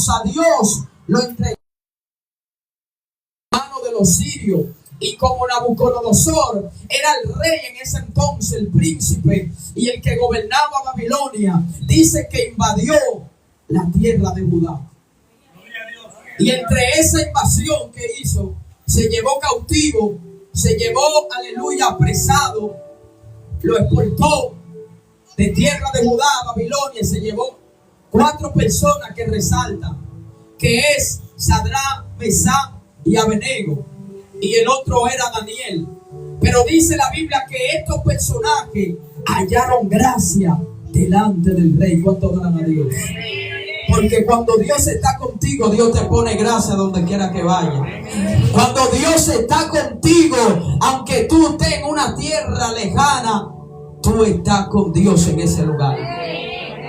hermanos, a Dios lo entregó en mano de los sirios. Y como Nabucodonosor era el rey en ese entonces, el príncipe y el que gobernaba Babilonia, dice que invadió la tierra de Judá. Y entre esa invasión que hizo, se llevó cautivo, se llevó, aleluya, apresado, lo exportó de tierra de Judá a Babilonia. Se llevó 4 personas que resaltan, que es Sadrach, Mesach y Abednego. Y el otro era Daniel. Pero dice la Biblia que estos personajes hallaron gracia delante del rey. ¿Cuánto adoran a Dios? Porque cuando Dios está contigo, Dios te pone gracia donde quiera que vaya. Cuando Dios está contigo, aunque tú estés en una tierra lejana, tú estás con Dios en ese lugar.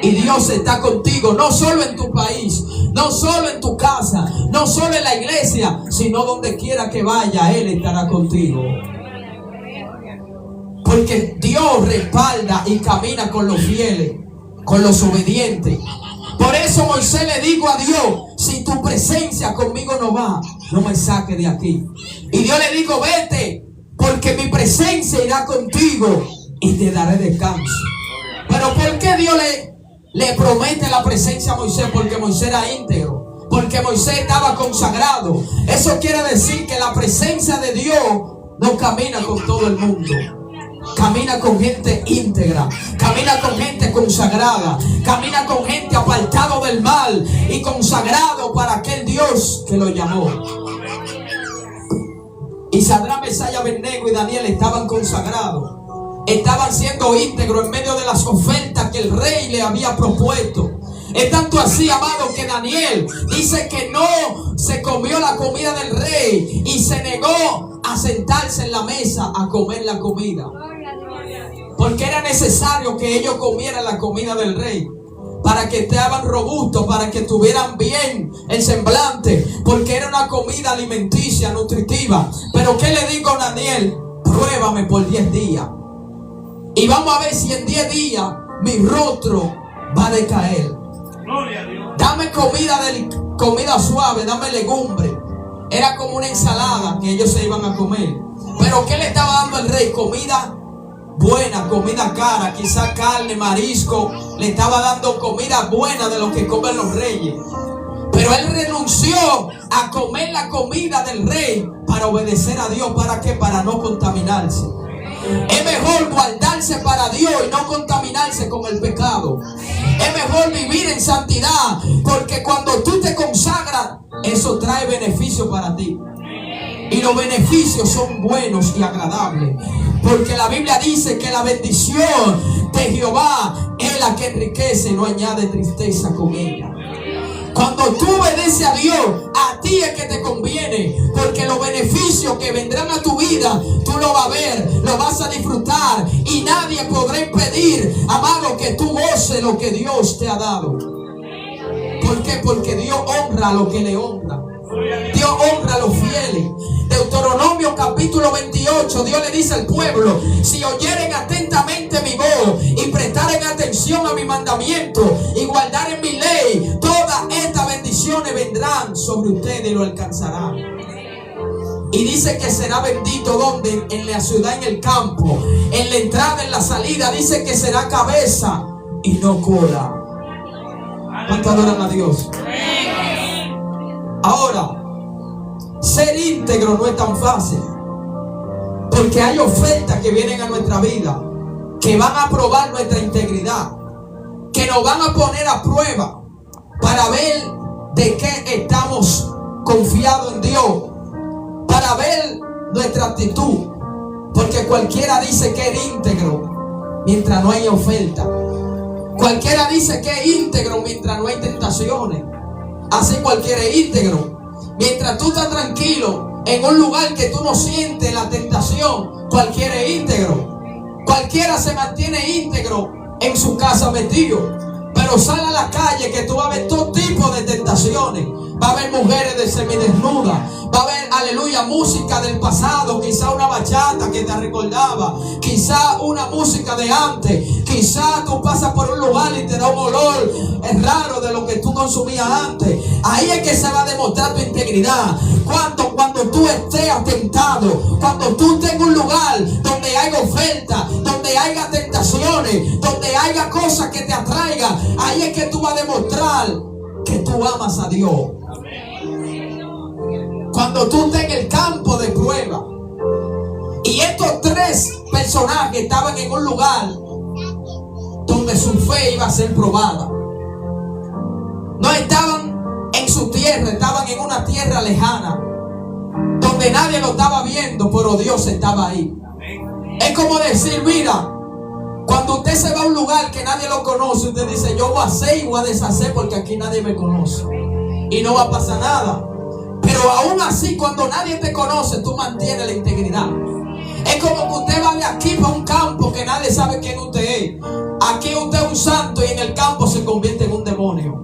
Y Dios está contigo, no solo en tu país, no solo en tu casa, no solo en la iglesia, sino donde quiera que vaya, Él estará contigo. Porque Dios respalda y camina con los fieles, con los obedientes. Por eso Moisés le dijo a Dios: si tu presencia conmigo no va, no me saque de aquí. Y Dios le dijo: vete, porque mi presencia irá contigo y te daré descanso. Pero ¿por qué Dios le promete la presencia a Moisés? Porque Moisés era íntegro, porque Moisés estaba consagrado. Eso quiere decir que la presencia de Dios no camina con todo el mundo. Camina con gente íntegra, camina con gente consagrada, camina con gente apartado del mal y consagrado para aquel Dios que lo llamó. Y Sadrach, Mesach, Abednego y Daniel estaban consagrados. Estaban siendo íntegros en medio de las ofertas que el rey le había propuesto. Es tanto así, amado, que Daniel dice que no se comió la comida del rey y se negó a sentarse en la mesa a comer la comida. Porque era necesario que ellos comieran la comida del rey, para que estaban robustos, para que tuvieran bien el semblante, porque era una comida alimenticia, nutritiva. Pero ¿qué le digo a Daniel? Pruébame por 10 días. Y vamos a ver si en 10 días mi rostro va a decaer. Dame comida suave, dame legumbre. Era como una ensalada que ellos se iban a comer. Pero ¿qué le estaba dando el rey? Comida buena, comida cara, quizá carne, marisco. Le estaba dando comida buena de lo que comen los reyes. Pero él renunció a comer la comida del rey para obedecer a Dios. ¿Para qué? Para no contaminarse. Es mejor guardarse para Dios y no contaminarse con el pecado. Es mejor vivir en santidad, porque cuando tú te consagras, eso trae beneficio para ti. Y los beneficios son buenos y agradables, porque la Biblia dice que la bendición de Jehová es la que enriquece, no añade tristeza con ella. Cuando tú obedeces a Dios, a ti es que te conviene, porque los beneficios que vendrán a tu vida, tú lo vas a ver, lo vas a disfrutar, y nadie podrá impedir, amado, que tú goces lo que Dios te ha dado. ¿Por qué? Porque Dios honra a los que le honran. Dios honra a los fieles. Deuteronomio capítulo 28, Dios le dice al pueblo: si oyeren atentamente mi voz y prestaren atención a mi mandamiento y guardaren mi ley, todas estas bendiciones vendrán sobre ustedes y lo alcanzarán. Y dice que será bendito donde, en la ciudad, en el campo, en la entrada, en la salida. Dice que será cabeza y no cola. ¿Cuánto adoran a Dios? Ahora, ser íntegro no es tan fácil, porque hay ofertas que vienen a nuestra vida que van a probar nuestra integridad, que nos van a poner a prueba para ver de qué estamos confiados en Dios, para ver nuestra actitud. Porque cualquiera dice que es íntegro mientras no hay oferta. Cualquiera dice que es íntegro mientras no hay tentaciones. Así cualquiera es íntegro. Mientras tú estás tranquilo en un lugar que tú no sientes la tentación, cualquiera es íntegro. Cualquiera se mantiene íntegro en su casa metido. Pero sale a la calle que tú vas a ver todo tipo de tentaciones. Va a haber mujeres de semidesnudas. Va a haber, aleluya, música del pasado. Quizá una bachata que te recordaba. Quizá una música de antes. Quizá tú pasas por un lugar y te da un olor es raro de lo que tú consumías antes. Ahí es que se va a demostrar tu integridad. Cuando tú estés atentado, cuando tú estés en un lugar donde haya oferta, donde haya tentaciones, donde haya cosas que te atraigan, ahí es que tú vas a demostrar que tú amas a Dios. Cuando tú estés en el campo de prueba. Y estos tres personajes estaban en un lugar donde su fe iba a ser probada. No estaban en su tierra, estaban en una tierra lejana, donde nadie lo estaba viendo, pero Dios estaba ahí. Es como decir, mira, cuando usted se va a un lugar que nadie lo conoce, usted dice, yo voy a hacer y voy a deshacer porque aquí nadie me conoce. Y no va a pasar nada. Pero aún así, cuando nadie te conoce, tú mantienes la integridad. Es como que usted va de aquí para un campo que nadie sabe quién usted es. Aquí usted es un santo y en el campo se convierte en un demonio.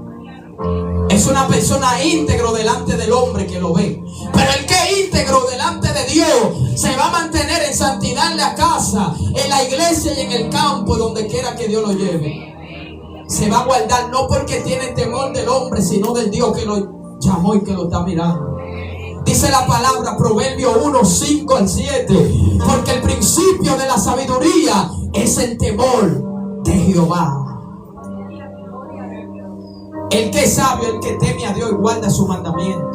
Es una persona íntegro delante del hombre que lo ve. Pero el que es íntegro delante de Dios se va a mantener en santidad en la casa, en la iglesia y en el campo, donde quiera que Dios lo lleve. Se va a guardar no porque tiene temor del hombre, sino del Dios que lo llamó y que lo está mirando. Dice la palabra, Proverbios 1, 5 al 7. Porque el principio de la sabiduría es el temor de Jehová. El que es sabio, el que teme a Dios y guarda su mandamiento.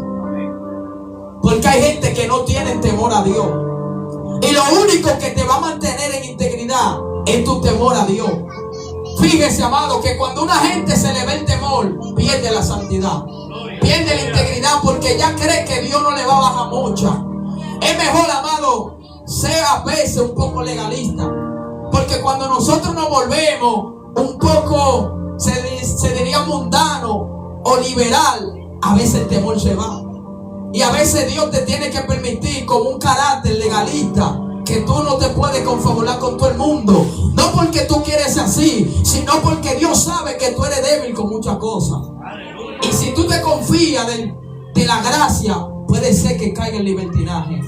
Porque hay gente que no tiene temor a Dios. Y lo único que te va a mantener en integridad es tu temor a Dios. Fíjese, amado, que cuando a una gente se le ve el temor, pierde la santidad. Pierde la integridad porque ya cree que Dios no le va a bajar mucha. Es mejor, amado, ser a veces un poco legalista. Porque cuando nosotros nos volvemos un poco, se diría mundano o liberal, a veces el temor se va. Y a veces Dios te tiene que permitir con un carácter legalista que tú no te puedes confabular con todo el mundo. No porque tú quieres ser así, sino porque Dios sabe que tú eres débil con muchas cosas. Y si tú te confías de la gracia, puede ser que caiga en libertinaje.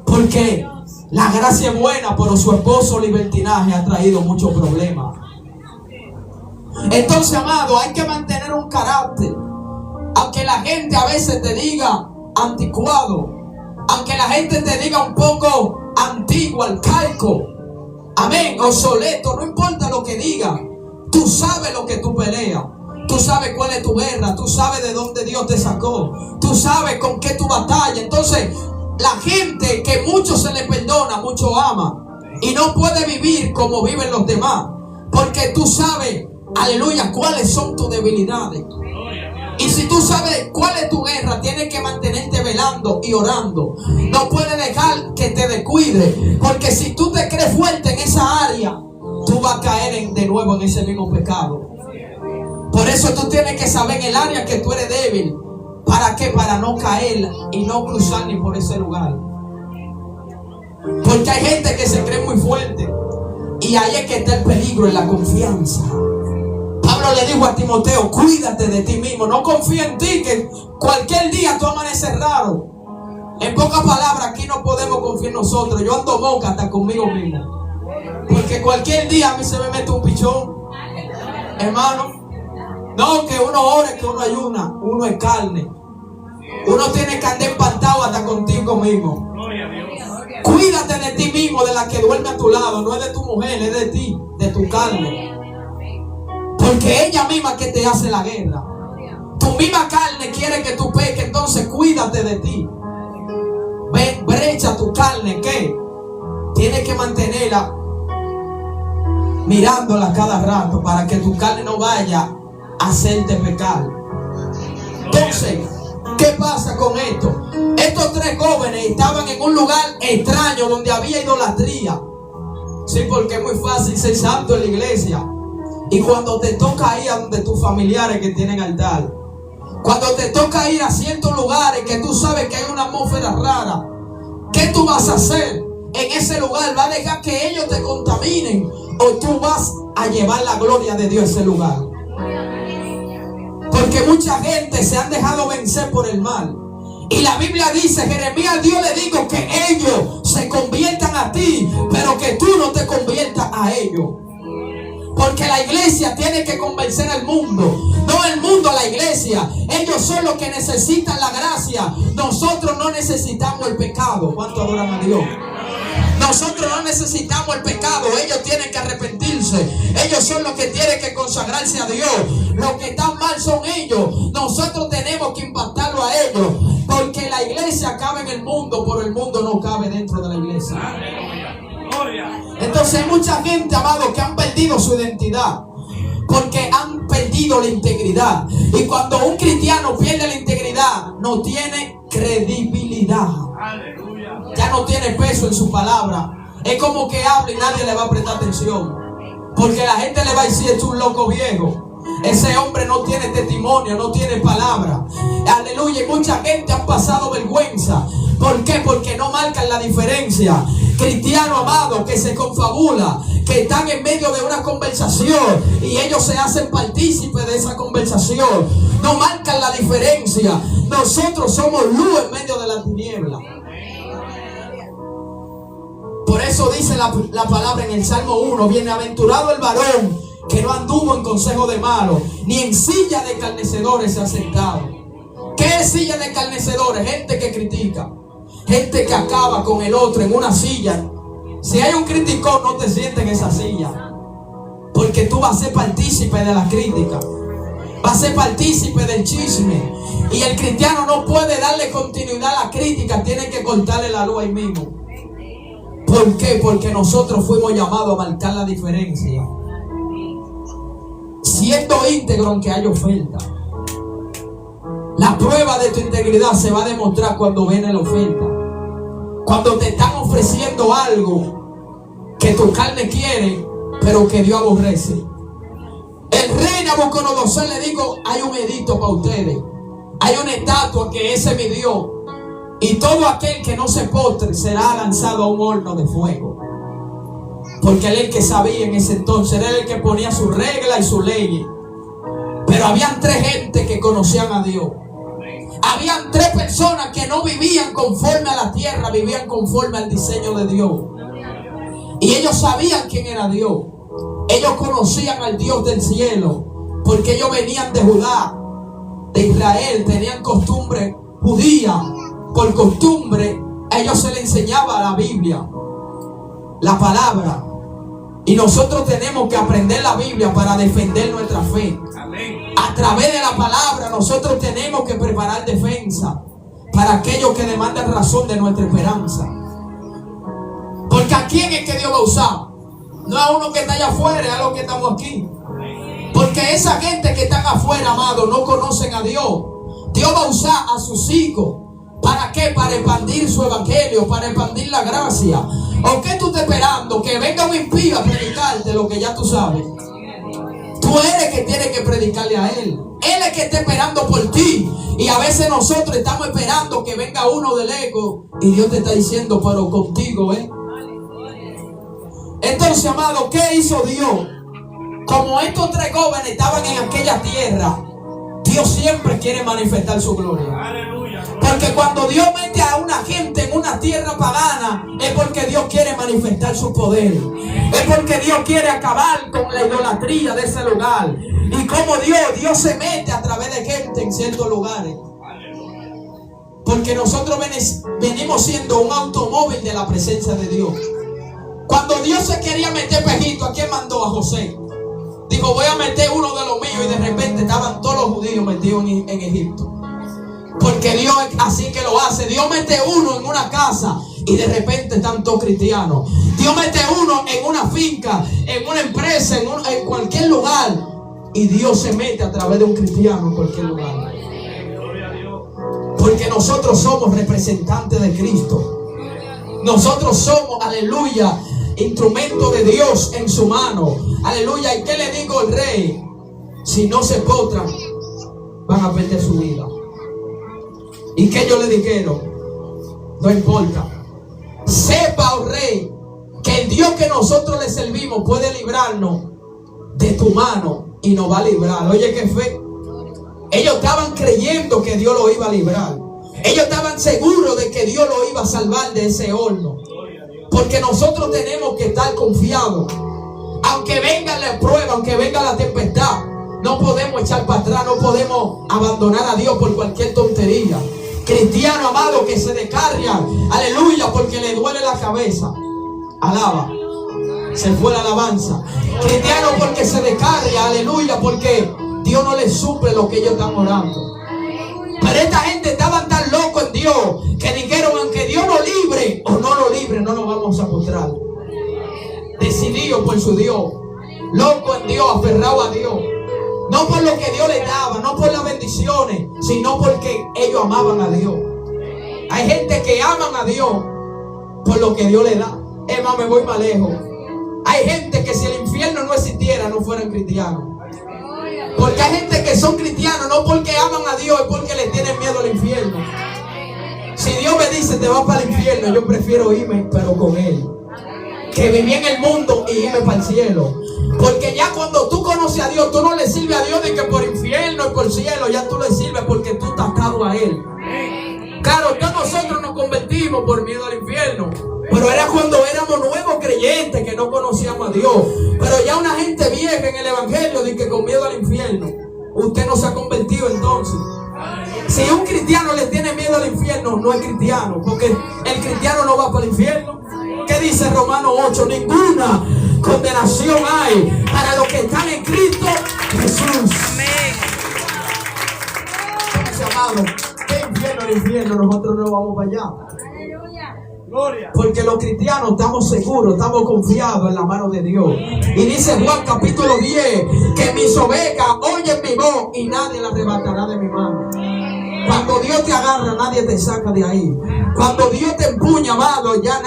Porque la gracia es buena, pero su esposo libertinaje ha traído muchos problemas. Entonces, amado, hay que mantener un carácter. Aunque la gente a veces te diga anticuado, aunque la gente te diga un poco antiguo, arcaico, amén, obsoleto, no importa lo que diga, tú sabes lo que tú peleas. Tú sabes cuál es tu guerra. Tú sabes de dónde Dios te sacó. Tú sabes con qué tu batalla. Entonces, la gente que mucho se le perdona, mucho ama. Y no puede vivir como viven los demás. Porque tú sabes, aleluya, cuáles son tus debilidades. Y si tú sabes cuál es tu guerra, tienes que mantenerte velando y orando. No puedes dejar que te descuide. Porque si tú te crees fuerte en esa área, tú vas a caer de nuevo en ese mismo pecado. Por eso tú tienes que saber en el área que tú eres débil. ¿Para qué? Para no caer y no cruzar ni por ese lugar. Porque hay gente que se cree muy fuerte. Y ahí es que está el peligro, en la confianza. Pablo le dijo a Timoteo, cuídate de ti mismo. No confía en ti, que cualquier día tú amaneces raro. En pocas palabras, aquí no podemos confiar en nosotros. Yo ando boca hasta conmigo mismo. Porque cualquier día a mí se me mete un pichón. Hermano. No, que uno ore, que uno ayuna. Uno es carne. Uno tiene que andar empantado hasta contigo mismo. Cuídate de ti mismo, de la que duerme a tu lado. No es de tu mujer, es de ti, de tu carne. Porque ella misma que te hace la guerra. Tu misma carne quiere que tú peques. Entonces cuídate de ti. Brecha tu carne, ¿qué? Tienes que mantenerla mirándola cada rato para que tu carne no vaya a hacerte pecar. Entonces, ¿qué pasa con esto? Estos tres jóvenes estaban en un lugar extraño donde había idolatría. Sí, porque es muy fácil ser santo en la iglesia. Y cuando te toca ir a donde tus familiares que tienen altar, cuando te toca ir a ciertos lugares que tú sabes que hay una atmósfera rara, ¿qué tú vas a hacer en ese lugar? ¿Vas a dejar que ellos te contaminen o tú vas a llevar la gloria de Dios a ese lugar? Porque mucha gente se han dejado vencer por el mal. Y la Biblia dice, Jeremías, Dios le dijo que ellos se conviertan a ti, pero que tú no te conviertas a ellos. Porque la iglesia tiene que convencer al mundo, no el mundo a la iglesia. Ellos son los que necesitan la gracia. Nosotros no necesitamos el pecado. ¿Cuánto adoran a Dios? Nosotros no necesitamos el pecado. Ellos tienen que arrepentirse. Ellos son los que tienen que consagrarse a Dios. Los que están mal son ellos. Nosotros tenemos que impactarlo a ellos. Porque la iglesia cabe en el mundo, pero el mundo no cabe dentro de la iglesia. Entonces hay mucha gente, amado, que han perdido su identidad. Porque han perdido la integridad. Y cuando un cristiano pierde la integridad, no tiene credibilidad. Ya no tiene peso en su palabra. Es como que habla y nadie le va a prestar atención. Porque la gente le va a decir: es un loco viejo. Ese hombre no tiene testimonio, no tiene palabra. Aleluya. Y mucha gente ha pasado vergüenza. ¿Por qué? Porque no marcan la diferencia. Cristiano amado que se confabula, que están en medio de una conversación y ellos se hacen partícipes de esa conversación. No marcan la diferencia. Nosotros somos luz en medio de la tiniebla. Por eso dice la palabra en el Salmo 1: bienaventurado el varón que no anduvo en consejo de malos, ni en silla de escarnecedores se ha sentado. ¿Qué es silla de escarnecedores? Gente que critica, gente que acaba con el otro en una silla. Si hay un criticón, no te sientes en esa silla, porque tú vas a ser partícipe de la crítica, vas a ser partícipe del chisme. Y el cristiano no puede darle continuidad a la crítica, tiene que cortarle la luz ahí mismo. ¿Por qué? Porque nosotros fuimos llamados a marcar la diferencia, siendo íntegro aunque haya oferta. La prueba de tu integridad se va a demostrar cuando viene la oferta. Cuando te están ofreciendo algo que tu carne quiere, pero que Dios aborrece. El rey Nabucodonosor le dijo: hay un edicto para ustedes. Hay una estatua que ese es mi Dios. Y todo aquel que no se postre será lanzado a un horno de fuego. Porque él es el que sabía en ese entonces. Era el que ponía su regla y su ley. Pero habían 3 gente que conocían a Dios. Habían 3 personas que no vivían conforme a la tierra, vivían conforme al diseño de Dios. Y ellos sabían quién era Dios. Ellos conocían al Dios del cielo, porque ellos venían de Judá, de Israel, tenían costumbre judía. Por costumbre, a ellos se les enseñaba la Biblia, la palabra. Y nosotros tenemos que aprender la Biblia para defender nuestra fe. A través de la palabra nosotros tenemos que preparar defensa para aquellos que demandan razón de nuestra esperanza. Porque ¿a quién es que Dios va a usar? No a uno que está allá afuera, es a los que estamos aquí. Porque esa gente que están afuera, amado, no conocen a Dios. Dios va a usar a sus hijos. ¿Para qué? Para expandir su evangelio, para expandir la gracia. ¿O qué tú estás esperando? Que venga un impío a predicarte lo que ya tú sabes. Tú eres que tienes que predicarle a Él. Él es que está esperando por ti. Y a veces nosotros estamos esperando que venga uno del ego. Y Dios te está diciendo: pero contigo, Entonces, amado, ¿qué hizo Dios? Como estos 3 jóvenes estaban en aquella tierra, Dios siempre quiere manifestar su gloria. Porque cuando Dios mete a una gente en una tierra pagana, es porque Dios quiere manifestar su poder. Es porque Dios quiere acabar con la idolatría de ese lugar. Y como Dios se mete a través de gente en ciertos lugares. Porque nosotros venimos siendo un automóvil de la presencia de Dios. Cuando Dios se quería meter pejito, ¿a quién mandó? A José. Dijo: voy a meter uno de los míos. Y de repente estaban todos los judíos metidos en Egipto. Porque Dios es así que lo hace. Dios mete uno en una casa y de repente están todos cristianos. Dios mete uno en una finca, en una empresa, en cualquier lugar, y Dios se mete a través de un cristiano en cualquier lugar. Porque nosotros somos representantes de Cristo. Nosotros somos, aleluya, instrumento de Dios en su mano. Aleluya. ¿Y qué le digo al rey? Si no se postran, van a perder su vida. ¿Y qué ellos le dijeron? No importa. Sepa, oh rey, que el Dios que nosotros le servimos puede librarnos de tu mano y nos va a librar. Oye, qué fe. Ellos estaban creyendo que Dios lo iba a librar. Ellos estaban seguros de que Dios lo iba a salvar de ese horno. Porque nosotros tenemos que estar confiados. Aunque venga la prueba, aunque venga la tempestad, no podemos echar para atrás, no podemos abandonar a Dios por cualquier tontería. Cristiano amado que se descarga, aleluya, porque le duele la cabeza. Alaba. Se fue la alabanza. Cristiano porque se descarga, aleluya, porque Dios no les suple lo que ellos están orando. Pero esta gente estaban tan locos en Dios que dijeron, aunque Dios nos libre o no lo libre, no nos vamos a postrar. Decidido por su Dios, loco en Dios, aferrado a Dios. No por lo que Dios les daba, no por las bendiciones, sino porque ellos amaban a Dios. Hay gente que aman a Dios por lo que Dios les da. Es más, me voy más lejos. Hay gente que si el infierno no existiera, no fueran cristianos. Porque hay gente que son cristianos no porque aman a Dios, es porque le tienen miedo al infierno. Si Dios me dice te vas para el infierno, yo prefiero irme pero con Él, que viví en el mundo y irme para el cielo. Porque ya cuando tú conoces a Dios, tú no le sirves a Dios de que por infierno y por cielo, ya tú le sirves porque tú estás atado a Él. Claro, todos nosotros nos convertimos por miedo al infierno, pero era cuando éramos nuevos creyentes que no conocíamos a Dios. Pero ya una gente vieja en el evangelio dice que con miedo al infierno, usted no se ha convertido entonces. Si un cristiano le tiene miedo al infierno, no es cristiano, porque el cristiano no va para el infierno. ¿Qué dice Romanos 8? Ninguna condenación hay para los que están en Cristo Jesús. Amén. Amado, ¿qué infierno el infierno? Nosotros no vamos para allá. Porque los cristianos estamos seguros, estamos confiados en la mano de Dios. Y dice Juan capítulo 10 que mis ovejas oyen mi voz y nadie la arrebatará de mi mano. Cuando Dios te agarra, nadie te saca de ahí. Cuando Dios te empuña, amado, ya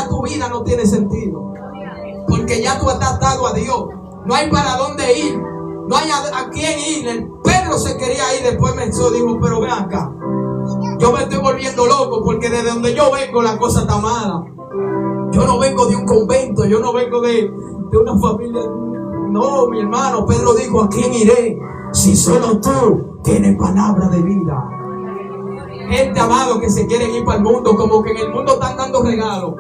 tu vida no tiene sentido. Porque ya tú estás atado a Dios. No hay para dónde ir. No hay a quién ir. El Pedro se quería ir, después pensó, dijo, pero ven acá. Yo me estoy volviendo loco porque desde donde yo vengo la cosa está mala. Yo no vengo de un convento, yo no vengo de una familia. No, mi hermano, Pedro dijo, ¿a quién iré? Si solo tú tienes palabra de vida. Gente, amado, que se quieren ir para el mundo, como que en el mundo están dando regalos,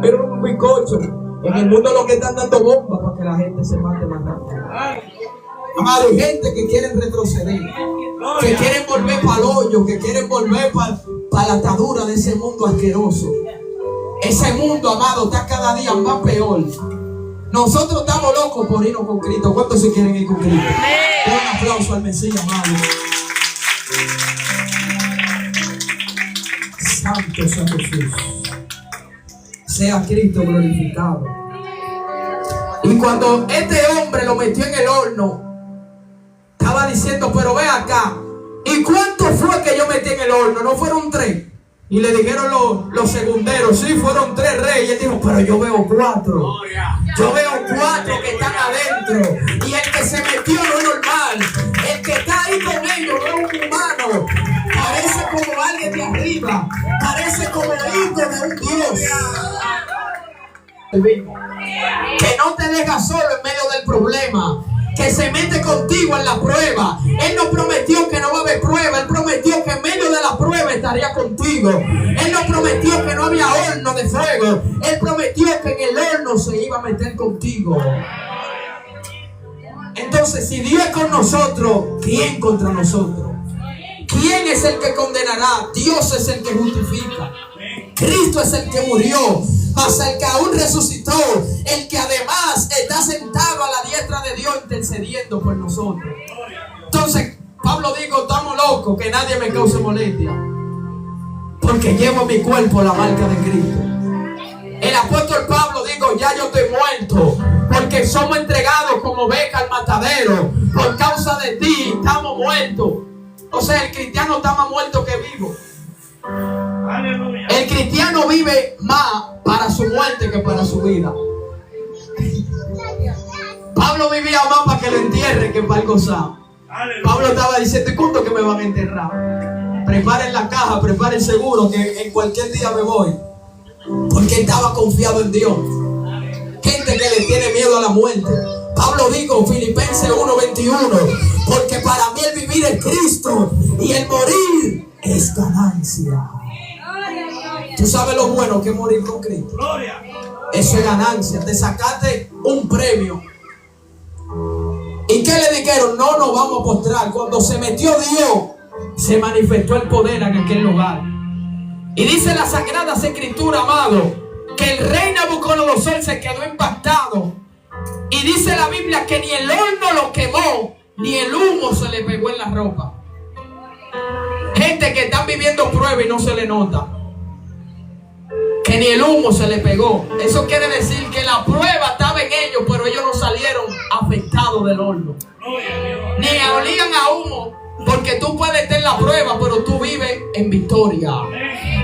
pero un bizcocho. En el mundo lo que están dando bombas para que la gente se mate más rápido. Amado, hay gente que quieren retroceder, que quieren volver para el hoyo, que quieren volver para la atadura de ese mundo asqueroso. Ese mundo, amado, está cada día más peor. Nosotros estamos locos por irnos con Cristo. ¿Cuántos se quieren ir con Cristo? Un aplauso al Mesías, amado. Santo sea Jesús. Sea Cristo glorificado. Y cuando este hombre lo metió en el horno, estaba diciendo, pero ve acá, ¿y cuánto fue que yo metí en el horno? ¿No fueron 3? Y le dijeron los segunderos, sí, fueron 3 reyes. Y él dijo, pero yo veo 4. Yo veo 4 que están adentro. Y el que se metió no es normal. El que está ahí con ellos no es un humano. Parece como alguien de arriba. Parece como el hijo de un Dios. Que no te deja solo en medio del problema, que se mete contigo en la prueba. Él no prometió que no va a haber prueba. Él prometió que en medio de la prueba estaría contigo. Él no prometió que no había horno de fuego. Él prometió que en el horno se iba a meter contigo. Entonces, si Dios es con nosotros, ¿quién contra nosotros? ¿Quién es el que condenará? Dios es el que justifica. Cristo es el que murió, mas el que aún resucitó, el que además está sentado a la diestra de Dios intercediendo por nosotros. Entonces Pablo dijo, estamos locos, que nadie me cause molestia, porque llevo en mi cuerpo la marca de Cristo. El apóstol Pablo dijo, ya yo estoy muerto, porque somos entregados como oveja al matadero. Por causa de ti estamos muertos. O sea, el cristiano está más muerto que vivo. Aleluya. El cristiano vive más para su muerte que para su vida. Pablo vivía más para que lo entierren que para el gozar. Pablo estaba diciendo, ¿y cuándo que me van a enterrar? Preparen la caja, preparen seguro que en cualquier día me voy. Porque él estaba confiado en Dios. Gente que le tiene miedo a la muerte. Pablo dijo, Filipenses 1:21, porque para mí el vivir es Cristo y el morir es ganancia. ¿Tú sabes lo bueno que es morir con Cristo? Eso es ganancia. Te sacaste un premio ¿Y qué le dijeron? No nos vamos a postrar. Cuando se metió Dios, se manifestó el poder en aquel lugar. Y dice la Sagrada Escritura, amado, que el rey Nabucodonosor se quedó impactado. Y dice la Biblia que ni el horno lo quemó, ni el humo se le pegó en la ropa. Gente que están viviendo prueba y no se le nota. Que ni el humo se le pegó. Eso quiere decir que la prueba estaba en ellos, pero ellos no salieron afectados del horno. Ni olían a humo, porque tú puedes tener la prueba, pero tú vives en victoria.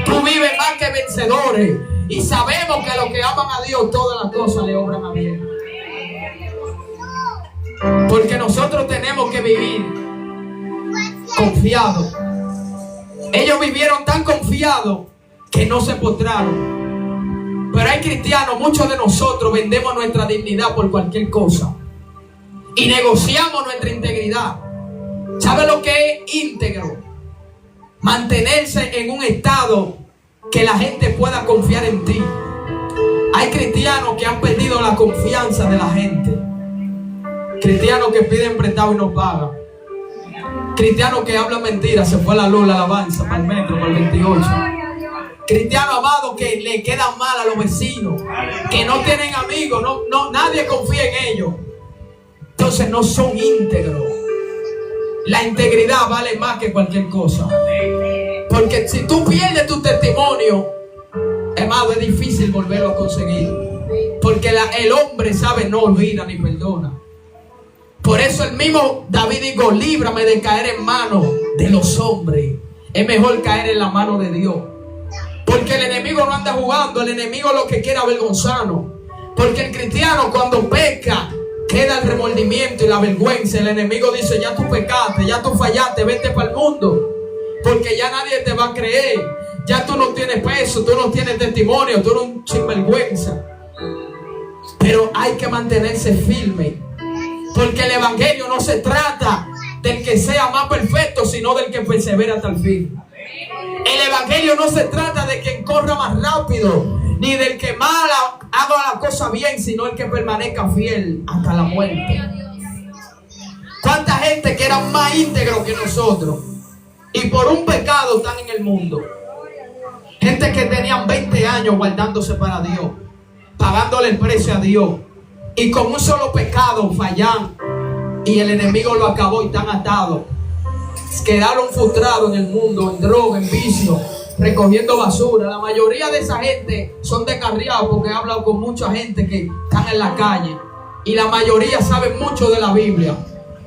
Tú vives más que vencedores. Y sabemos que a los que aman a Dios, todas las cosas le obran a bien. Porque nosotros tenemos que vivir confiados. Ellos vivieron tan confiados que no se postraron. Pero hay cristianos, muchos de nosotros vendemos nuestra dignidad por cualquier cosa y negociamos nuestra integridad. ¿Sabe lo que es íntegro? Mantenerse en un estado que la gente pueda confiar en ti. Hay cristianos que han perdido la confianza de la gente. Cristianos que piden prestado y no pagan. Cristianos que hablan mentiras. Se fue la luz, la alabanza para el metro, para el 28. Cristianos amados que le quedan mal a los vecinos, que no tienen amigos, nadie confía en ellos. Entonces no son íntegros. La integridad vale más que cualquier cosa. Porque si tú pierdes tu testimonio, amado, es difícil volverlo a conseguir. Porque el hombre sabe no olvida ni perdona. Por eso el mismo David dijo: líbrame de caer en manos de los hombres. Es mejor caer en la mano de Dios. Porque el enemigo no anda jugando. El enemigo lo que quiere avergonzarnos. Porque el cristiano cuando peca, queda el remordimiento y la vergüenza. El enemigo dice: ya tú pecaste, ya tú fallaste, vete para el mundo. Porque ya nadie te va a creer. Ya tú no tienes peso, tú no tienes testimonio, tú eres un sinvergüenza. Pero hay que mantenerse firme. Porque el evangelio no se trata del que sea más perfecto, sino del que persevera hasta el fin. El evangelio no se trata de quien corra más rápido, ni del que más haga la cosa bien, sino el que permanezca fiel hasta la muerte. ¿Cuánta gente que eran más íntegros que nosotros y por un pecado están en el mundo? Gente que tenían 20 años guardándose para Dios, pagándole el precio a Dios, y con un solo pecado fallan y el enemigo lo acabó y están atados. Quedaron frustrados en el mundo, en droga, en vicio, recogiendo basura. La mayoría de esa gente son descarriados, porque he hablado con mucha gente que están en la calle y la mayoría saben mucho de la Biblia.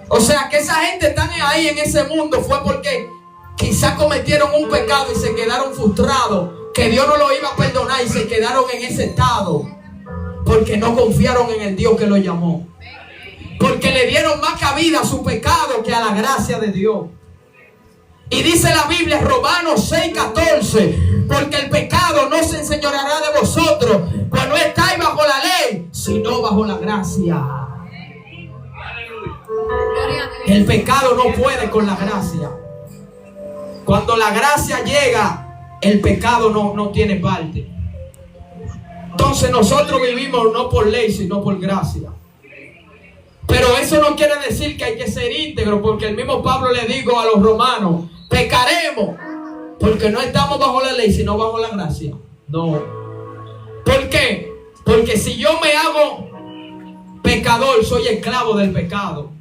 O sea que esa gente están ahí en ese mundo fue porque quizás cometieron un pecado y se quedaron frustrados, que Dios no lo iba a perdonar, y se quedaron en ese estado porque no confiaron en el Dios que los llamó. Porque le dieron más cabida a su pecado que a la gracia de Dios. Y dice la Biblia, Romanos 6:14, porque el pecado no se enseñoreará de vosotros, pues no estáis bajo la ley, sino bajo la gracia. El pecado no puede con la gracia. Cuando la gracia llega, el pecado no tiene parte. Entonces nosotros vivimos no por ley, sino por gracia. Pero eso no quiere decir que hay que ser íntegro, porque el mismo Pablo le dijo a los romanos: pecaremos porque no estamos bajo la ley, sino bajo la gracia. No. ¿Por qué? Porque si yo me hago pecador, soy esclavo del pecado.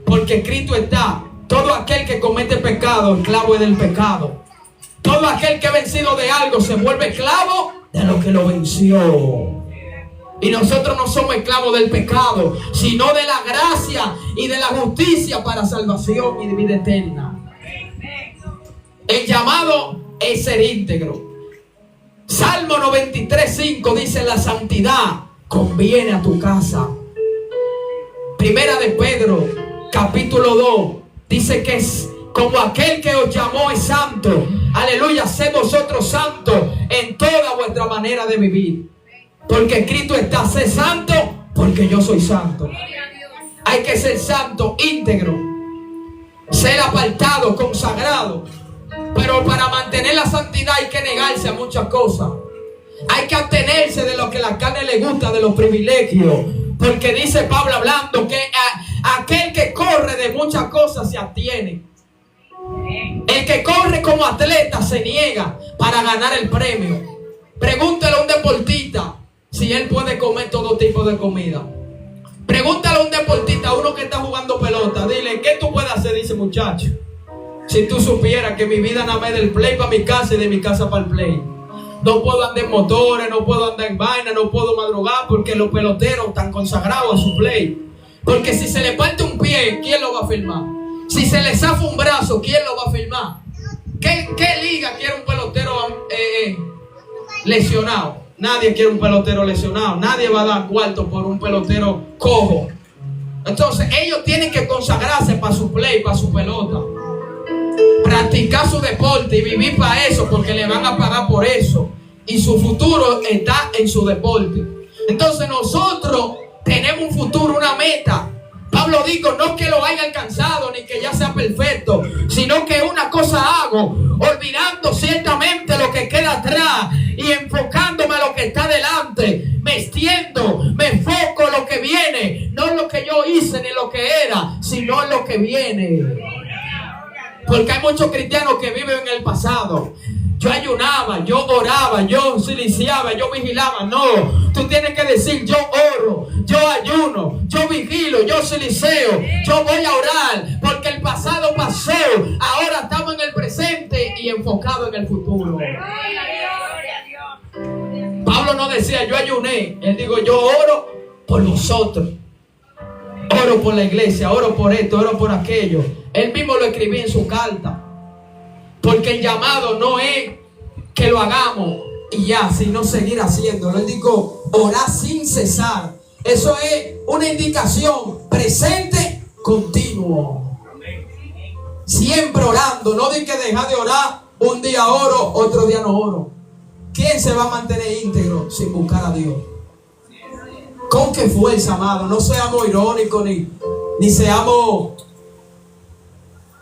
Porque escrito está: todo aquel que comete pecado, esclavo es del pecado. Todo aquel que ha vencido de algo se vuelve esclavo de lo que lo venció. Y nosotros no somos esclavos del pecado, sino de la gracia y de la justicia para salvación y vida eterna. El llamado es ser íntegro. Salmo 93:5 dice: la santidad conviene a tu casa. Primera de Pedro, capítulo 2, dice que es como aquel que os llamó es santo. Aleluya, sed vosotros santos en toda vuestra manera de vivir. Porque escrito está: sé santo, porque yo soy santo. Hay que ser santo, íntegro, ser apartado, consagrado. Pero para mantener la santidad hay que negarse a muchas cosas. Hay que abstenerse de lo que la carne le gusta, de los privilegios. Porque dice Pablo hablando que Aquel que corre de muchas cosas se abstiene. El que corre como atleta se niega para ganar el premio. Pregúntale a un deportista si él puede comer todo tipo de comida. Pregúntale a un deportista, a uno que está jugando pelota, dile, ¿qué tú puedes hacer? Dice, muchacho, si tú supieras que mi vida nada más es del play para mi casa y de mi casa para el play. No puedo andar en motores, no puedo andar en vaina, no puedo madrugar porque los peloteros están consagrados a su play. Porque si se le parte un pie, ¿quién lo va a filmar? Si se le zafa un brazo, ¿quién lo va a filmar? ¿Qué liga quiere un pelotero lesionado? Nadie quiere un pelotero lesionado. Nadie va a dar cuarto por un pelotero cojo. Entonces ellos tienen que consagrarse para su play, para su pelota. Practicar su deporte y vivir para eso, porque le van a pagar por eso. Y su futuro está en su deporte. Entonces nosotros tenemos un futuro, una meta. Pablo dijo, no que lo haya alcanzado ni que ya sea perfecto, sino que una cosa hago, olvidando ciertamente lo que queda atrás y enfocándome a lo que está delante. Me extiendo, me enfoco en lo que viene, no en lo que yo hice ni lo que era, sino en lo que viene. Porque hay muchos cristianos que viven en el pasado. Yo ayunaba, yo oraba, yo siliciaba, yo vigilaba. No, tú tienes que decir, yo oro, yo ayuno, yo vigilo, yo siliceo, yo voy a orar, porque el pasado pasó, ahora estamos en el presente y enfocado en el futuro. Pablo no decía, yo ayuné, él dijo, yo oro por vosotros, oro por la iglesia, oro por esto, oro por aquello. Él mismo lo escribía en su carta. Porque el llamado no es que lo hagamos y ya, sino seguir haciéndolo. Él dijo, orar sin cesar. Eso es una indicación presente, continuo. Siempre orando. No di que dejar de orar. Un día oro, otro día no oro. ¿Quién se va a mantener íntegro sin buscar a Dios? ¿Con qué fuerza, amado? No seamos irónicos ni seamos...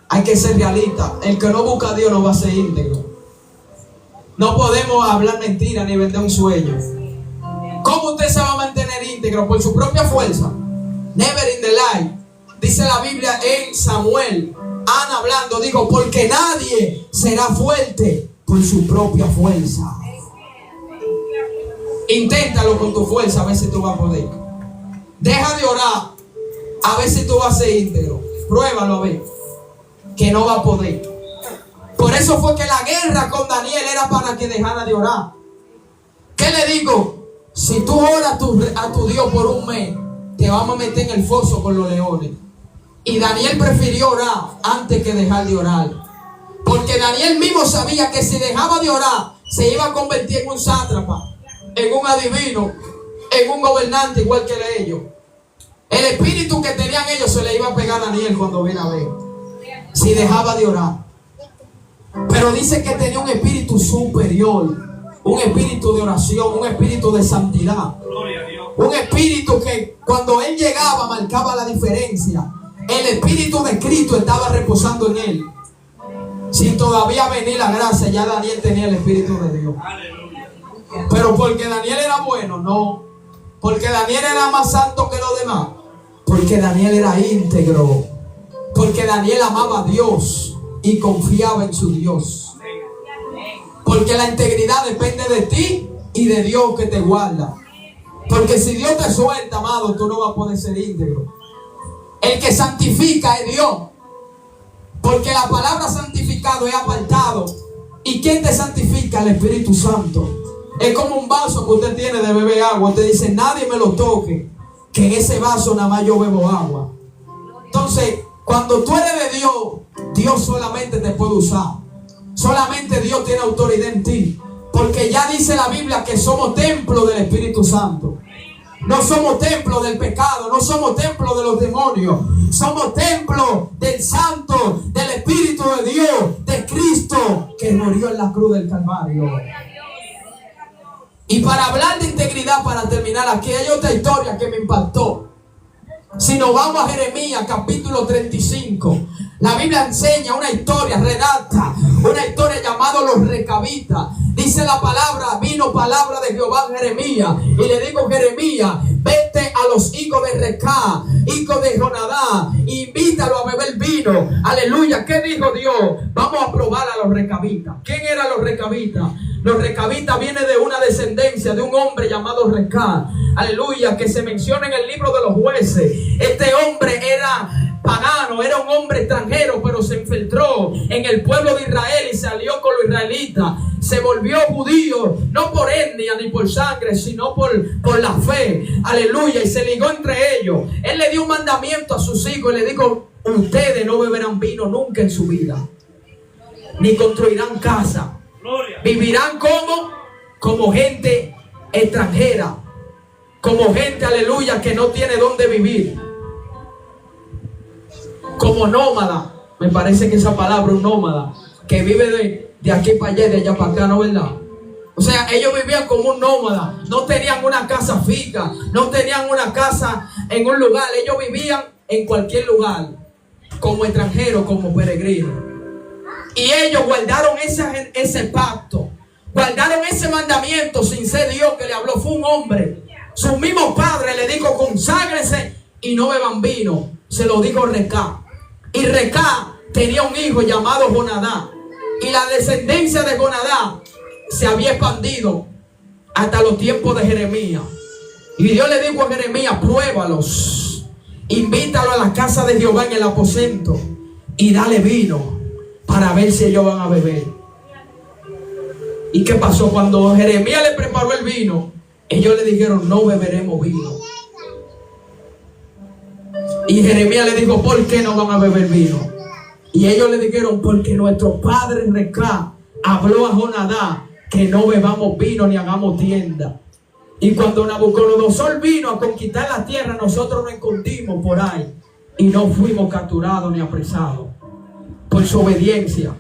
Hay que ser realistas. El que no busca a Dios no va a ser íntegro. No podemos hablar mentiras ni vender un sueño. ¿Cómo usted se va a mantener íntegro? Por su propia fuerza. Never in the life. Dice la Biblia en Samuel. Ana hablando, digo, porque nadie será fuerte por su propia fuerza. Inténtalo con tu fuerza, a ver si tú vas a poder. Deja de orar, a ver si tú vas a ser íntegro. Pruébalo a ver. Que no va a poder. Por eso fue que la guerra con Daniel era para que dejara de orar. ¿Qué le digo? Si tú oras a tu Dios por un mes, te vamos a meter en el foso con los leones. Y Daniel prefirió orar antes que dejar de orar. Porque Daniel mismo sabía que si dejaba de orar, se iba a convertir en un sátrapa, en un adivino, en un gobernante igual que ellos. El espíritu que tenían ellos se le iba a pegar a Daniel cuando viene a ver. Si dejaba de orar. Pero dice que tenía un espíritu superior, un espíritu de oración, un espíritu de santidad, un espíritu que cuando él llegaba marcaba la diferencia. El espíritu de Cristo estaba reposando en él. Sin todavía venir la gracia, ya Daniel tenía el espíritu de Dios. Pero porque Daniel era bueno, no. Porque Daniel era más santo que los demás. Porque Daniel era íntegro. Porque Daniel amaba a Dios y confiaba en su Dios. Porque la integridad depende de ti y de Dios que te guarda. Porque si Dios te suelta, amado, tú no vas a poder ser íntegro. El que santifica es Dios. Porque la palabra santificado es apartado. ¿Y quién te santifica? El Espíritu Santo. Es como un vaso que usted tiene de beber agua. Usted dice, nadie me lo toque, que en ese vaso nada más yo bebo agua. Entonces, cuando tú eres de Dios, Dios solamente te puede usar. Solamente Dios tiene autoridad en ti. Porque ya dice la Biblia que somos templo del Espíritu Santo. No somos templo del pecado, no somos templo de los demonios. Somos templo del Santo, del Espíritu de Dios, de Cristo, que murió en la cruz del Calvario. Y para hablar de integridad, para terminar, aquí hay otra historia que me impactó. Si nos vamos a Jeremías capítulo 35, la Biblia enseña una historia, redacta una historia llamada los recabitas. Dice la palabra, vino palabra de Jehová a Jeremías y le dijo: Jeremías, vete a los hijos de Recá, hijos de Jonadá, invítalo a beber vino. Aleluya. ¿Qué dijo Dios? Vamos a probar a los recabitas. ¿Quién eran los recabitas? Los recabitas vienen de una descendencia de un hombre llamado Recá. Aleluya, que se menciona en el libro de los jueces. Este hombre era pagano, era un hombre extranjero, pero se infiltró en el pueblo de Israel y salió con los israelitas. Se volvió judío, no por etnia ni por sangre, sino por la fe. Aleluya, y se ligó entre ellos. Él le dio un mandamiento a sus hijos y le dijo: ustedes no beberán vino nunca en su vida, ni construirán casa. Vivirán como gente extranjera, como gente, aleluya, que no tiene dónde vivir, como nómada. Me parece que esa palabra, un nómada, que vive de aquí para allá, de allá para acá, ¿no, verdad? O sea, ellos vivían como un nómada, no tenían una casa fija, no tenían una casa en un lugar, ellos vivían en cualquier lugar, como extranjeros, como peregrinos. Y ellos guardaron ese pacto, guardaron ese mandamiento sin ser Dios que le habló. Fue un hombre. Su mismo padre le dijo: conságrense y no beban vino. Se lo dijo Recá. Y Recá tenía un hijo llamado Jonadá. Y la descendencia de Jonadá se había expandido hasta los tiempos de Jeremías. Y Dios le dijo a Jeremías: pruébalos, invítalo a la casa de Jehová en el aposento y dale vino, para ver si ellos van a beber. ¿Y qué pasó? Cuando Jeremías le preparó el vino, ellos le dijeron: no beberemos vino. Y Jeremías le dijo: ¿por qué no van a beber vino? Y ellos le dijeron: porque nuestro padre Recá habló a Jonadá que no bebamos vino ni hagamos tienda. Y cuando Nabucodonosor vino a conquistar la tierra, nosotros nos escondimos por ahí y no fuimos capturados ni apresados por su obediencia.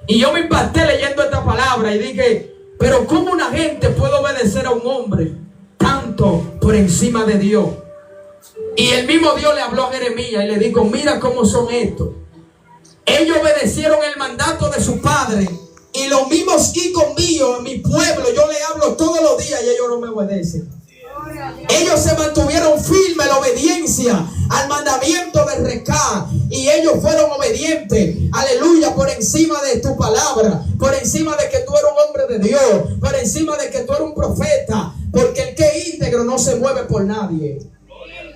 Y yo me impacté leyendo esta palabra y dije: pero ¿cómo una gente puede obedecer a un hombre tanto por encima de Dios? Y el mismo Dios le habló a Jeremías y le dijo: mira cómo son estos. Ellos obedecieron el mandato de su padre, y los mismos hijos míos, mi pueblo, yo le hablo todos los días y ellos no me obedecen. Ellos se mantuvieron firmes en la obediencia al mandamiento de Recá, y ellos fueron obedientes, aleluya, por encima de tu palabra, por encima de que tú eres un hombre de Dios, por encima de que tú eres un profeta, porque el que es íntegro no se mueve por nadie.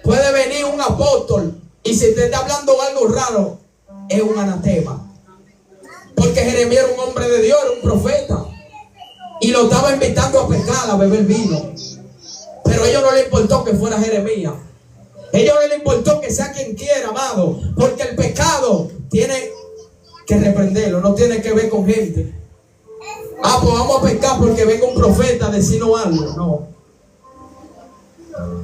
Puede venir un apóstol y si te está hablando algo raro, es un anatema, porque Jeremías era un hombre de Dios, era un profeta, y lo estaba invitando a pecar, a beber vino. Pero a ellos no les importó que fuera Jeremías. A ellos no les importó que sea quien quiera, amado, porque el pecado tiene que reprenderlo, no tiene que ver con gente. Ah, pues vamos a pecar porque venga un profeta a decirnos algo. No,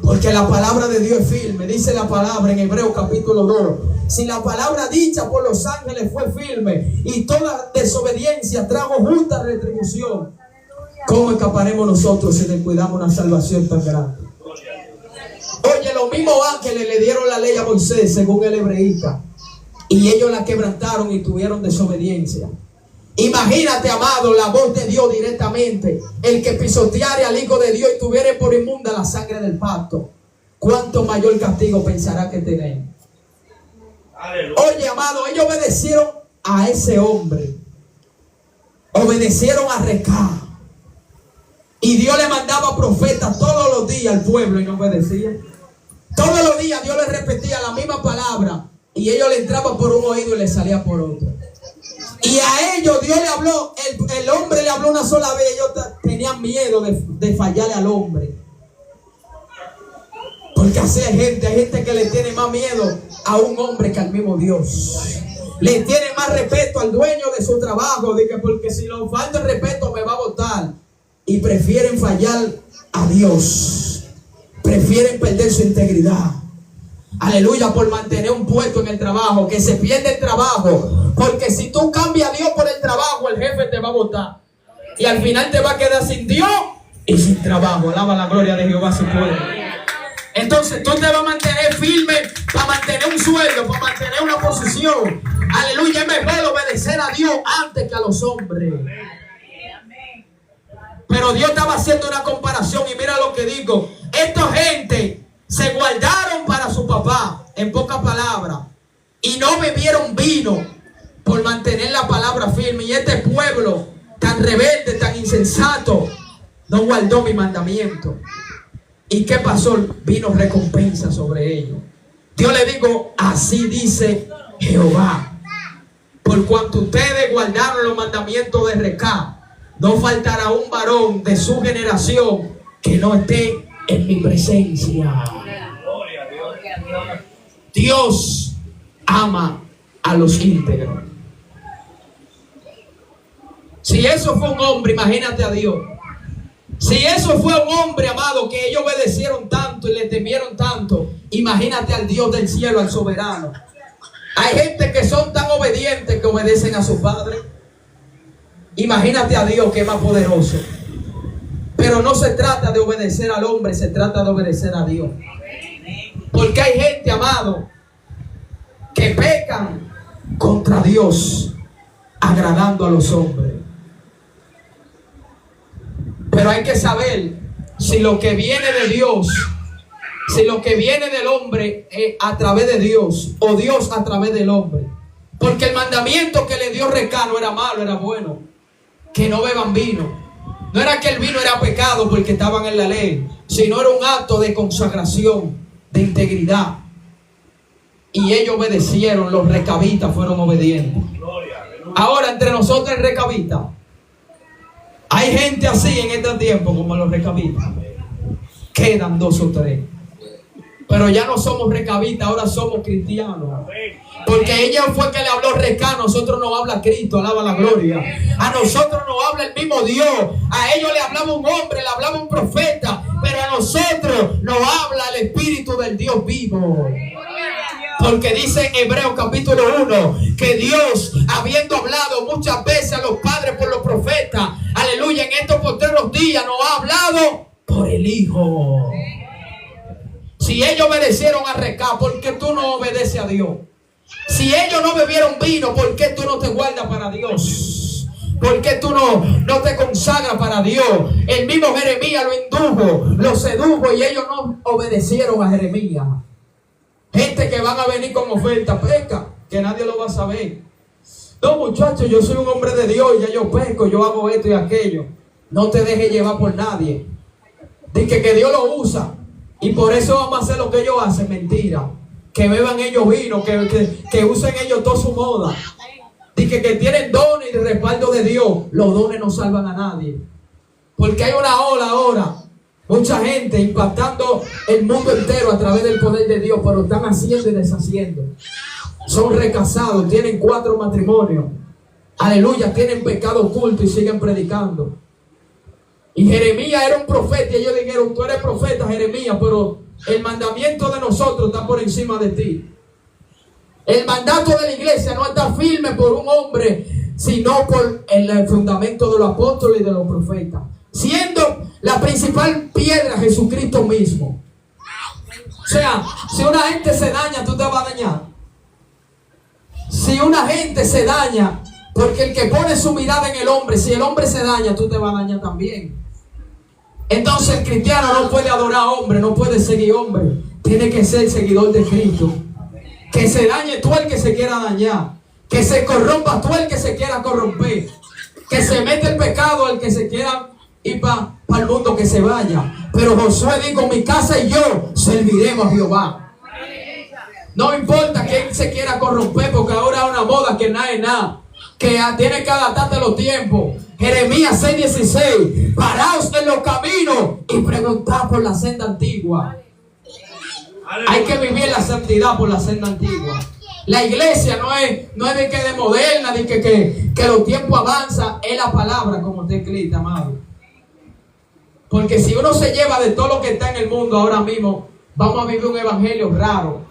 porque la palabra de Dios es firme. Dice la palabra en Hebreos capítulo 2: si la palabra dicha por los ángeles fue firme, y toda desobediencia trajo justa retribución, ¿cómo escaparemos nosotros si descuidamos una salvación tan grande? Oye, los mismos ángeles le dieron la ley a Moisés según el hebreísta, y ellos la quebrantaron y tuvieron desobediencia. Imagínate, amado, la voz de Dios directamente. El que pisoteare al Hijo de Dios y tuviere por inmunda la sangre del pacto, ¿cuánto mayor castigo pensará que tenemos? Oye, amado, ellos obedecieron a ese hombre, obedecieron a Recá, y Dios le mandaba profetas todos los días al pueblo y no obedecían. Todos los días Dios les repetía la misma palabra, y ellos le entraban por un oído y le salía por otro. Y a ellos Dios le habló, el hombre le habló una sola vez. Ellos tenían miedo de fallarle al hombre, porque así hay gente que le tiene más miedo a un hombre que al mismo Dios. Le tiene más respeto al dueño de su trabajo, de que porque si lo falta el respeto me va a botar. Y prefieren fallar a Dios, prefieren perder su integridad, aleluya, por mantener un puesto en el trabajo, que se pierde el trabajo. Porque si tú cambias a Dios por el trabajo, el jefe te va a botar, y al final te va a quedar sin Dios y sin trabajo. Alaba la gloria de Jehová su poder. Entonces tú te vas a mantener firme para mantener un sueldo, para mantener una posición. Aleluya, es mejor obedecer a Dios antes que a los hombres. Pero Dios estaba haciendo una comparación y mira lo que digo. Esta gente se guardaron para su papá, en pocas palabras, y no bebieron vino por mantener la palabra firme. Y este pueblo tan rebelde, tan insensato, no guardó mi mandamiento. ¿Y qué pasó? Vino recompensa sobre ellos. Dios le digo, así dice Jehová. Por cuanto ustedes guardaron los mandamientos de Recá, no faltará un varón de su generación que no esté en mi presencia. Dios ama a los íntegros. Si eso fue un hombre, imagínate a Dios. Si eso fue un hombre, amado, que ellos obedecieron tanto y le temieron tanto, imagínate al Dios del cielo, al soberano. Hay gente que son tan obedientes que obedecen a su padre. Imagínate a Dios, que es más poderoso. Pero no se trata de obedecer al hombre, se trata de obedecer a Dios. Porque hay gente, amado, que pecan contra Dios, agradando a los hombres. Pero hay que saber si lo que viene de Dios, si lo que viene del hombre a través de Dios, o Dios a través del hombre. Porque el mandamiento que le dio Recá no era malo, era bueno. Que no beban vino. No era que el vino era pecado porque estaban en la ley, sino era un acto de consagración, de integridad. Y ellos obedecieron, los recabitas fueron obedientes. Ahora, entre nosotros el recabita, hay gente así en este tiempo como los recabitas. Quedan 2 o 3. Pero ya no somos recabitas, ahora somos cristianos. Porque ella fue que le habló Recá, a nosotros nos habla Cristo, alaba la gloria. A nosotros nos habla el mismo Dios. A ellos le hablaba un hombre, le hablaba un profeta. Pero a nosotros nos habla el Espíritu del Dios vivo. Porque dice en Hebreos capítulo 1 que Dios, habiendo hablado muchas veces a los padres por los profetas, aleluya, en estos postreros días nos ha hablado por el Hijo. Si ellos obedecieron a Recá, ¿por qué tú no obedeces a Dios? Si ellos no bebieron vino, ¿por qué tú no te guardas para Dios? ¿Por qué tú no te consagras para Dios? El mismo Jeremías lo indujo, lo sedujo y ellos no obedecieron a Jeremías. Gente que van a venir con oferta, peca, que nadie lo va a saber. No, muchachos, yo soy un hombre de Dios, ya yo peco, yo hago esto y aquello. No te dejes llevar por nadie. Dice que Dios lo usa y por eso vamos a hacer lo que ellos hacen. Mentira. Que beban ellos vino, que usen ellos toda su moda. Dice que tienen dones y respaldo de Dios. Los dones no salvan a nadie. Porque hay una ola ahora. Mucha gente impactando el mundo entero a través del poder de Dios, pero están haciendo y deshaciendo. Son recasados, tienen 4 matrimonios. Aleluya, tienen pecado oculto y siguen predicando. Y Jeremías era un profeta y ellos dijeron, tú eres profeta, Jeremías, pero el mandamiento de nosotros está por encima de ti. El mandato de la iglesia no está firme por un hombre, sino por el fundamento de los apóstoles y de los profetas. Siendo la principal piedra Jesucristo mismo. O sea, si una gente se daña, tú te vas a dañar. Si una gente se daña, porque el que pone su mirada en el hombre, si el hombre se daña, tú te vas a dañar también. Entonces el cristiano no puede adorar a hombre, no puede seguir hombre. Tiene que ser seguidor de Cristo. Que se dañe tú el que se quiera dañar. Que se corrompa tú el que se quiera corromper. Que se mete el pecado el que se quiera ir para el mundo, que se vaya. Pero Josué dijo, mi casa y yo serviremos a Jehová. No importa quién se quiera corromper, porque ahora hay una moda que nada es nada. Que tiene que adaptarte a los tiempos. Jeremías 6:16. Paraos en los caminos y preguntad por la senda antigua. Hay que vivir la santidad por la senda antigua. La iglesia no es de que de moderna, de que los tiempos avanzan. Es la palabra como está escrita, amado. Porque si uno se lleva de todo lo que está en el mundo ahora mismo, vamos a vivir un evangelio raro.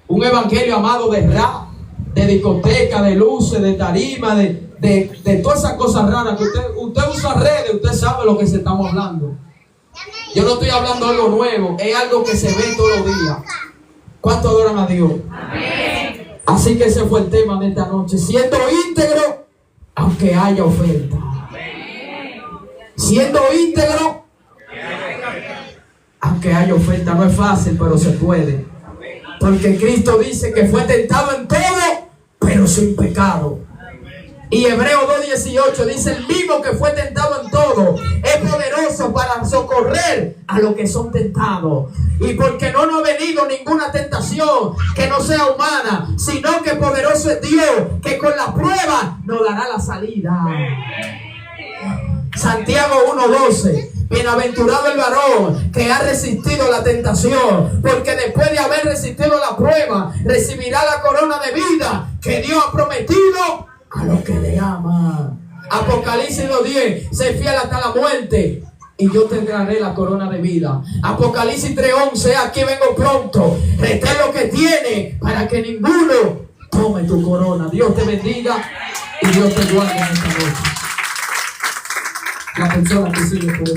Un evangelio, amado, de rap, de discoteca, de luces, de tarima, de todas esas cosas raras que usted usa redes, usted sabe lo que se estamos hablando. Yo no estoy hablando de algo nuevo, es algo que se ve todos los días. ¿Cuánto adoran a Dios? Amén. Así que ese fue el tema de esta noche. Siendo íntegro, aunque haya oferta. Amén. siendo íntegro, aunque hay oferta. No es fácil, pero se puede, porque Cristo dice que fue tentado en todo, pero sin pecado. Y Hebreos 2:18 dice: el mismo que fue tentado en todo es poderoso para socorrer a los que son tentados. Y porque no nos ha venido ninguna tentación que no sea humana, sino que poderoso es Dios, que con la prueba nos dará la salida. Santiago 1:12: bienaventurado el varón que ha resistido la tentación, porque después de haber resistido la prueba, recibirá la corona de vida que Dios ha prometido a los que le aman. Apocalipsis 2:10: sé fiel hasta la muerte y yo te daré la corona de vida. Apocalipsis 3:11: aquí vengo pronto, retén lo que tiene para que ninguno tome tu corona. Dios te bendiga y Dios te guarde en esta noche. La persona que sigue por